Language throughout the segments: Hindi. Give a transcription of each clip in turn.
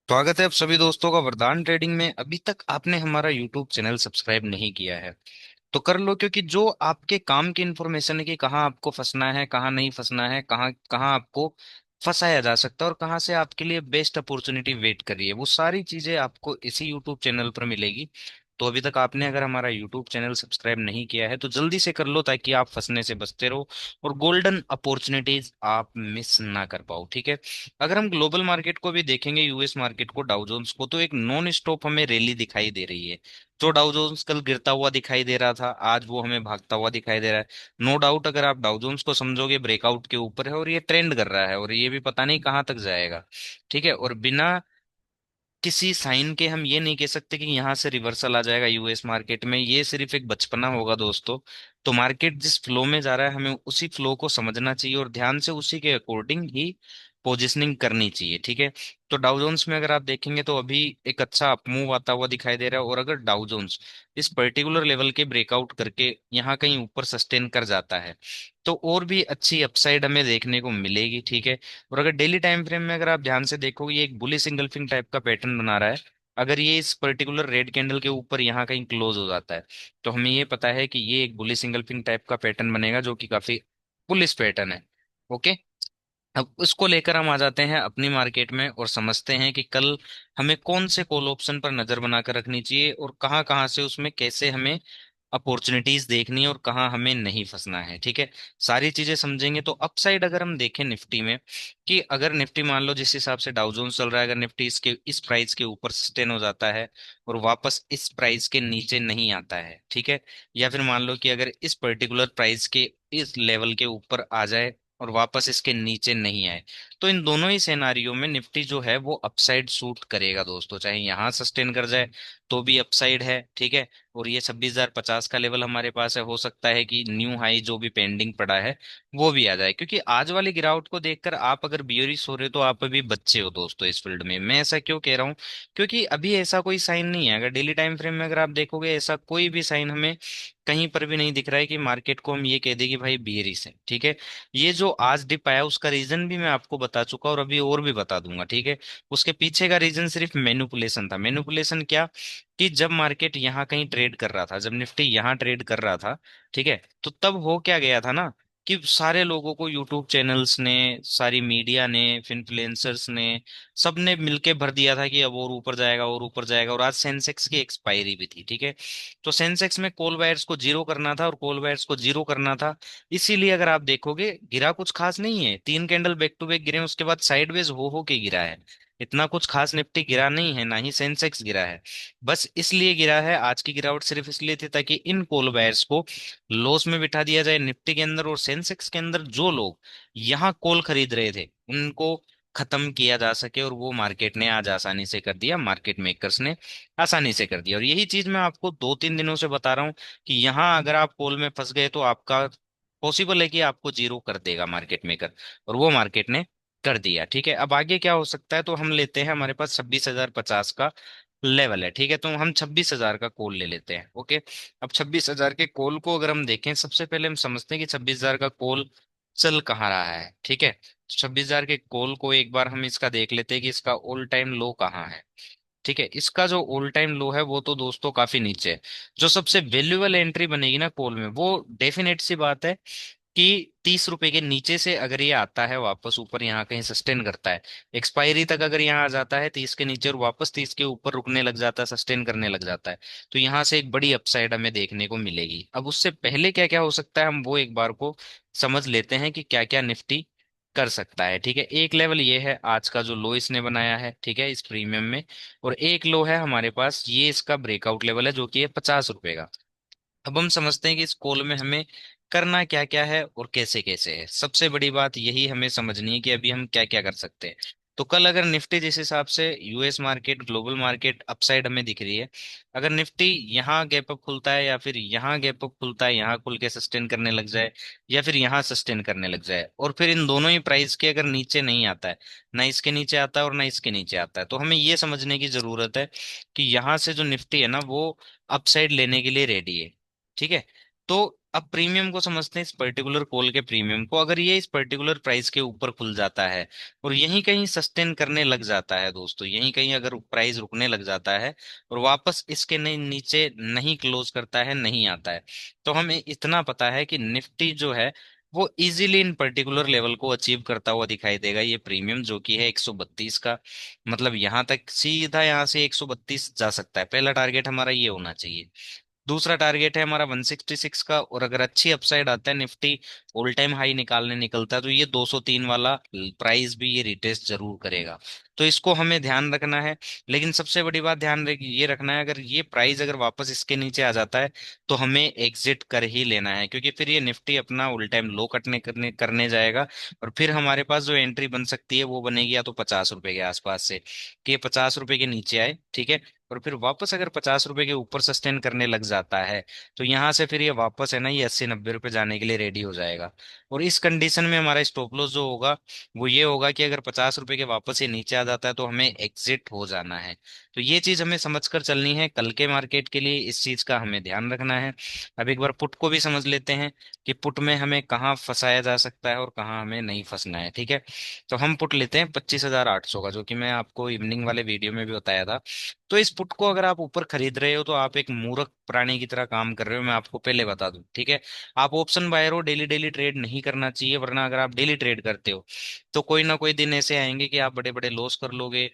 स्वागत है आप सभी दोस्तों का वरदान ट्रेडिंग में। अभी तक आपने हमारा यूट्यूब चैनल सब्सक्राइब नहीं किया है तो कर लो, क्योंकि जो आपके काम की इंफॉर्मेशन है कि कहाँ आपको फंसना है, कहाँ नहीं फंसना है, कहाँ कहाँ आपको फंसाया जा सकता है और कहाँ से आपके लिए बेस्ट अपॉर्चुनिटी वेट कर रही है, वो सारी चीजें आपको इसी यूट्यूब चैनल पर मिलेगी। तो अभी तक आपने अगर हमारा यूट्यूब चैनल सब्सक्राइब नहीं किया है तो जल्दी से कर लो, ताकि आप फंसने से बचते रहो और गोल्डन अपॉर्चुनिटीज आप मिस ना कर पाओ। ठीक है। अगर हम ग्लोबल मार्केट को भी देखेंगे, यूएस मार्केट को, डाउ जोन्स को, तो एक नॉन स्टॉप हमें रैली दिखाई दे रही है। जो डाउ जोन्स कल गिरता हुआ दिखाई दे रहा था, आज वो हमें भागता हुआ दिखाई दे रहा है। नो डाउट अगर आप डाउ जोन्स को समझोगे, ब्रेकआउट के ऊपर है और ये ट्रेंड कर रहा है और ये भी पता नहीं कहाँ तक जाएगा। ठीक है। और बिना किसी साइन के हम ये नहीं कह सकते कि यहाँ से रिवर्सल आ जाएगा यूएस मार्केट में, ये सिर्फ एक बचपना होगा दोस्तों। तो मार्केट जिस फ्लो में जा रहा है हमें उसी फ्लो को समझना चाहिए और ध्यान से उसी के अकॉर्डिंग ही पोजिशनिंग करनी चाहिए। ठीक है। तो डाउ जोन्स में अगर आप देखेंगे तो अभी एक अच्छा अपमूव आता हुआ दिखाई दे रहा है, और अगर डाउ जोन्स इस पर्टिकुलर लेवल के ब्रेकआउट करके यहाँ कहीं ऊपर सस्टेन कर जाता है तो और भी अच्छी अपसाइड हमें देखने को मिलेगी। ठीक है। और अगर डेली टाइम फ्रेम में अगर आप ध्यान से देखोगे, ये एक बुलिश इंगल्फिंग टाइप का पैटर्न बना रहा है। अगर ये इस पर्टिकुलर रेड कैंडल के ऊपर यहाँ कहीं क्लोज हो जाता है तो हमें ये पता है कि ये एक बुलिश इंगल्फिंग टाइप का पैटर्न बनेगा, जो कि काफी बुलिश पैटर्न है। ओके। अब उसको लेकर हम आ जाते हैं अपनी मार्केट में और समझते हैं कि कल हमें कौन से कॉल ऑप्शन पर नजर बनाकर रखनी चाहिए और कहाँ कहाँ से उसमें कैसे हमें अपॉर्चुनिटीज देखनी है और कहाँ हमें नहीं फंसना है। ठीक है। सारी चीजें समझेंगे तो अपसाइड अगर हम देखें निफ्टी में, कि अगर निफ्टी मान लो जिस हिसाब से डाउ जोन्स चल रहा है, अगर निफ्टी इसके इस प्राइस के ऊपर सस्टेन हो जाता है और वापस इस प्राइस के नीचे नहीं आता है, ठीक है, या फिर मान लो कि अगर इस पर्टिकुलर प्राइस के इस लेवल के ऊपर आ जाए और वापस इसके नीचे नहीं आए, तो इन दोनों ही सिनेरियो में निफ्टी जो है वो अपसाइड शूट करेगा दोस्तों। चाहे यहाँ सस्टेन कर जाए तो भी अपसाइड है। ठीक है। और ये 26,050 का लेवल हमारे पास है, हो सकता है कि न्यू हाई जो भी पेंडिंग पड़ा है वो भी आ जाए, क्योंकि आज वाली गिरावट को देखकर आप अगर बियरिश हो रहे हो तो आप अभी बच्चे हो दोस्तों इस फील्ड में। मैं ऐसा क्यों कह रहा हूँ, क्योंकि अभी ऐसा कोई साइन नहीं है। अगर डेली टाइम फ्रेम में अगर आप देखोगे, ऐसा कोई भी साइन हमें कहीं पर भी नहीं दिख रहा है कि मार्केट को हम ये कह दें कि भाई बियरिश है। ठीक है। ये जो आज डिप आया उसका रीजन भी मैं आपको बता चुका और अभी और भी बता दूंगा। ठीक है। उसके पीछे का रीजन सिर्फ मैनिपुलेशन था। मैनिपुलेशन क्या, कि जब मार्केट यहाँ कहीं ट्रेड कर रहा था, जब निफ्टी यहाँ ट्रेड कर रहा था, ठीक है, तो तब हो क्या गया था ना, कि सारे लोगों को यूट्यूब चैनल्स ने, सारी मीडिया ने, इन्फ्लुएंसर्स ने, सबने मिलके भर दिया था कि अब और ऊपर जाएगा और ऊपर जाएगा। और आज सेंसेक्स की एक्सपायरी भी थी। ठीक है। तो सेंसेक्स में कॉल बायर्स को जीरो करना था और कॉल बायर्स को जीरो करना था। इसीलिए अगर आप देखोगे गिरा कुछ खास नहीं है, तीन कैंडल बैक टू बैक गिरे, उसके बाद साइडवेज हो के गिरा है। इतना कुछ खास निफ्टी गिरा नहीं है, ना ही सेंसेक्स गिरा है। बस इसलिए गिरा है, आज की गिरावट सिर्फ इसलिए थी ताकि इन कॉल बायर्स को लॉस में बिठा दिया जाए निफ्टी के अंदर, और सेंसेक्स के अंदर जो लोग यहाँ कॉल खरीद रहे थे उनको खत्म किया जा सके। और वो मार्केट ने आज आसानी से कर दिया, मार्केट मेकर्स ने आसानी से कर दिया। और यही चीज मैं आपको 2-3 दिनों से बता रहा हूँ कि यहाँ अगर आप कॉल में फंस गए तो आपका पॉसिबल है कि आपको जीरो कर देगा मार्केट मेकर, और वो मार्केट ने कर दिया। ठीक है। अब आगे क्या हो सकता है, तो हम लेते हैं, हमारे पास 26,050 का लेवल है। ठीक है। तो हम 26,000 का कॉल ले लेते हैं। ओके। अब 26,000 के कॉल को अगर हम देखें, सबसे पहले हम समझते हैं कि 26,000 का कॉल चल कहाँ रहा है। ठीक है। 26,000 के कॉल को एक बार हम इसका देख लेते हैं कि इसका ऑल टाइम लो कहाँ है। ठीक है। इसका जो ऑल टाइम लो है वो तो दोस्तों काफी नीचे है। जो सबसे वैल्यूएबल एंट्री बनेगी ना कॉल में, वो डेफिनेट सी बात है कि 30 रुपए के नीचे से अगर ये आता है वापस ऊपर, यहाँ कहीं सस्टेन करता है, एक्सपायरी तक अगर यहाँ आ जाता है 30 के नीचे और वापस 30 के ऊपर रुकने लग जाता है, सस्टेन करने लग जाता है, तो यहाँ से एक बड़ी अपसाइड हमें देखने को मिलेगी। अब उससे पहले क्या क्या हो सकता है, हम वो एक बार को समझ लेते हैं कि क्या क्या निफ्टी कर सकता है। ठीक है। एक लेवल ये है आज का जो लो इसने बनाया है, ठीक है, इस प्रीमियम में। और एक लो है हमारे पास, ये इसका ब्रेकआउट लेवल है जो कि है 50 रुपए का। अब हम समझते हैं कि इस कॉल में हमें करना क्या क्या है और कैसे कैसे है। सबसे बड़ी बात यही हमें समझनी है कि अभी हम क्या क्या कर सकते हैं। तो कल अगर निफ्टी जिस हिसाब से US market, global market upside हमें दिख रही है, अगर निफ्टी यहाँ गैप अप खुलता है या फिर यहाँ गैप अप खुलता है, यहाँ खुल के सस्टेन करने लग जाए या फिर यहाँ सस्टेन करने लग जाए, और फिर इन दोनों ही प्राइस के अगर नीचे नहीं आता है, ना इसके नीचे आता है और ना इसके नीचे आता है, तो हमें ये समझने की जरूरत है कि यहाँ से जो निफ्टी है ना वो अपसाइड लेने के लिए रेडी है। ठीक है। तो अब प्रीमियम को समझते हैं, इस पर्टिकुलर कॉल के प्रीमियम को। अगर ये इस पर्टिकुलर प्राइस के ऊपर खुल जाता है और यहीं कहीं सस्टेन करने लग जाता है दोस्तों, यहीं कहीं अगर प्राइस रुकने लग जाता है और वापस इसके नीचे नहीं क्लोज करता है, नहीं आता है, तो हमें इतना पता है कि निफ्टी जो है वो इजीली इन पर्टिकुलर लेवल को अचीव करता हुआ दिखाई देगा। ये प्रीमियम जो कि है 132 का, मतलब यहाँ तक सीधा यहाँ से 132 जा सकता है। पहला टारगेट हमारा ये होना चाहिए। दूसरा टारगेट है हमारा 166 का, और अगर अच्छी अपसाइड आता है, निफ्टी ऑल टाइम हाई निकालने निकलता है, तो ये 203 वाला प्राइस भी ये रिटेस्ट जरूर करेगा। तो इसको हमें ध्यान रखना है। लेकिन सबसे बड़ी बात ये रखना है, अगर ये प्राइस अगर वापस इसके नीचे आ जाता है तो हमें एग्जिट कर ही लेना है, क्योंकि फिर ये निफ्टी अपना ऑल टाइम लो कटने करने करने जाएगा। और फिर हमारे पास जो एंट्री बन सकती है वो बनेगी या तो 50 रुपए के आसपास से, कि ये 50 रुपए के नीचे आए, ठीक है, और फिर वापस अगर 50 रुपए के ऊपर सस्टेन करने लग जाता है, तो यहाँ से फिर ये वापस है ना, ये 80-90 रुपए जाने के लिए रेडी हो जाएगा। और इस कंडीशन में हमारा स्टॉप लॉस जो होगा वो ये होगा कि अगर 50 रुपए के वापस ये नीचे आ जाता है तो हमें एग्जिट हो जाना है। तो ये चीज हमें समझकर चलनी है कल के मार्केट के लिए, इस चीज का हमें ध्यान रखना है। अब एक बार पुट को भी समझ लेते हैं कि पुट में हमें कहाँ फंसाया जा सकता है और कहाँ हमें नहीं फंसना है, ठीक है। तो हम पुट लेते हैं 25,800 का, जो कि मैं आपको इवनिंग वाले वीडियो में भी बताया था। तो इस पुट को अगर आप ऊपर खरीद रहे हो तो आप एक मूर्ख प्राणी की तरह काम कर रहे हो, मैं आपको पहले बता दूं, ठीक है। आप ऑप्शन बायर हो, डेली डेली ट्रेड नहीं करना चाहिए, वरना अगर आप डेली ट्रेड करते हो तो कोई ना कोई दिन ऐसे आएंगे कि आप बड़े बड़े लॉस कर लोगे,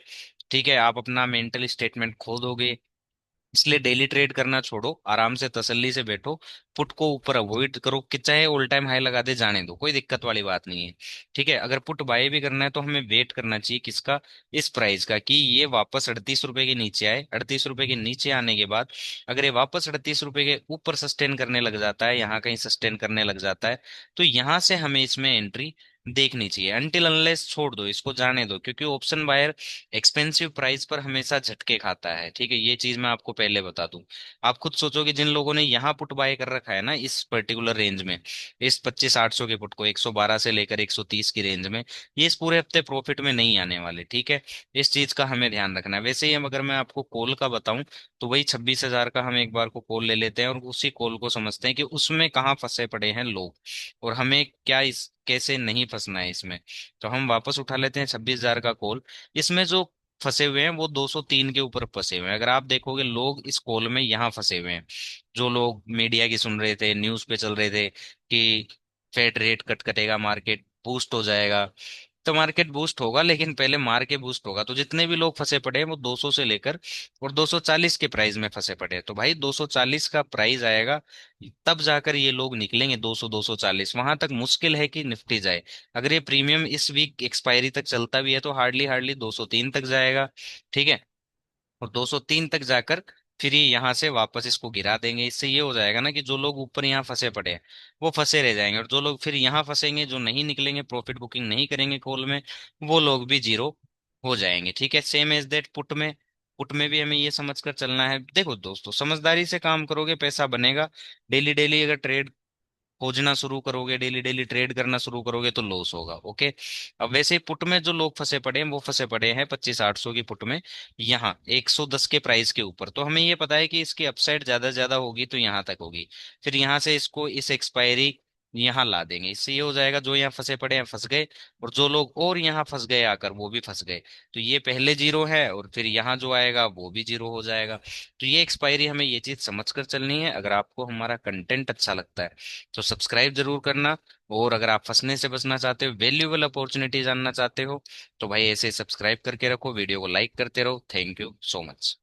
ठीक है, आप अपना मेंटल स्टेटमेंट खो दोगे। इसलिए डेली ट्रेड करना छोड़ो, आराम से तसल्ली से बैठो, पुट को ऊपर अवॉइड करो, कि चाहे ऑल टाइम हाई लगा दे जाने दो, कोई दिक्कत वाली बात नहीं है, ठीक है। अगर पुट बाय भी करना है तो हमें वेट करना चाहिए किसका, इस प्राइस का, कि ये वापस 38 रुपए के नीचे आए। 38 रुपए के नीचे आने के बाद अगर ये वापस 38 रुपए के ऊपर सस्टेन करने लग जाता है, यहाँ कहीं सस्टेन करने लग जाता है, तो यहाँ से हमें इसमें एंट्री देखनी चाहिए। अनटिल अनलेस छोड़ दो इसको, जाने दो, क्योंकि ऑप्शन बायर एक्सपेंसिव प्राइस पर हमेशा झटके खाता है, ठीक है, ये चीज मैं आपको पहले बता दूं। आप खुद सोचो कि जिन लोगों ने यहाँ पुट बाय कर रखा है ना इस पर्टिकुलर रेंज में, इस 25,800 के पुट को 112 से लेकर 130 की रेंज में, ये इस पूरे हफ्ते प्रॉफिट में नहीं आने वाले, ठीक है। इस चीज का हमें ध्यान रखना है। वैसे ही हम अगर मैं आपको कॉल का बताऊं तो वही 26,000 का हम एक बार को कॉल ले लेते हैं और उसी कॉल को समझते हैं कि उसमें कहाँ फंसे पड़े हैं लोग, और हमें क्या इस कैसे नहीं फंसना है इसमें। तो हम वापस उठा लेते हैं 26,000 का कॉल। इसमें जो फंसे हुए हैं वो 203 के ऊपर फंसे हुए हैं। अगर आप देखोगे लोग इस कॉल में यहाँ फंसे हुए हैं, जो लोग मीडिया की सुन रहे थे, न्यूज पे चल रहे थे कि फेड रेट कट कटेगा, मार्केट बूस्ट हो जाएगा, तो मार्केट बूस्ट होगा, लेकिन पहले मार के बूस्ट होगा। तो जितने भी लोग फंसे पड़े हैं वो 200 से लेकर और 240 के प्राइस में फंसे पड़े हैं। तो भाई 240 का प्राइस आएगा तब जाकर ये लोग निकलेंगे, 200 240 वहां तक मुश्किल है कि निफ्टी जाए। अगर ये प्रीमियम इस वीक एक्सपायरी तक चलता भी है तो हार्डली हार्डली 203 तक जाएगा, ठीक है। और 203 तक जाकर फिर ये यहाँ से वापस इसको गिरा देंगे। इससे ये हो जाएगा ना कि जो लोग ऊपर यहाँ फंसे पड़े हैं वो फंसे रह जाएंगे, और जो लोग फिर यहाँ फंसेंगे, जो नहीं निकलेंगे, प्रॉफिट बुकिंग नहीं करेंगे कॉल में, वो लोग भी जीरो हो जाएंगे, ठीक है। सेम एज दैट पुट में, पुट में भी हमें ये समझ कर चलना है। देखो दोस्तों, समझदारी से काम करोगे पैसा बनेगा। डेली डेली अगर ट्रेड खोजना शुरू करोगे, डेली डेली ट्रेड करना शुरू करोगे तो लॉस होगा, ओके। अब वैसे ही पुट में जो लोग फंसे पड़े हैं वो फंसे पड़े हैं 25,800 की पुट में, यहाँ 110 के प्राइस के ऊपर। तो हमें ये पता है कि इसकी अपसाइड ज्यादा से ज्यादा होगी तो यहाँ तक होगी, फिर यहाँ से इसको इस एक्सपायरी यहाँ ला देंगे। इससे ये हो जाएगा जो यहाँ फंसे पड़े हैं फंस गए, और जो लोग और यहाँ फंस गए आकर वो भी फंस गए। तो ये पहले जीरो है और फिर यहाँ जो आएगा वो भी जीरो हो जाएगा। तो ये एक्सपायरी हमें ये चीज समझ कर चलनी है। अगर आपको हमारा कंटेंट अच्छा लगता है तो सब्सक्राइब जरूर करना। और अगर आप फंसने से बचना चाहते हो, वैल्यूएबल अपॉर्चुनिटी जानना चाहते हो, तो भाई ऐसे सब्सक्राइब करके रखो, वीडियो को लाइक करते रहो। Thank you so much.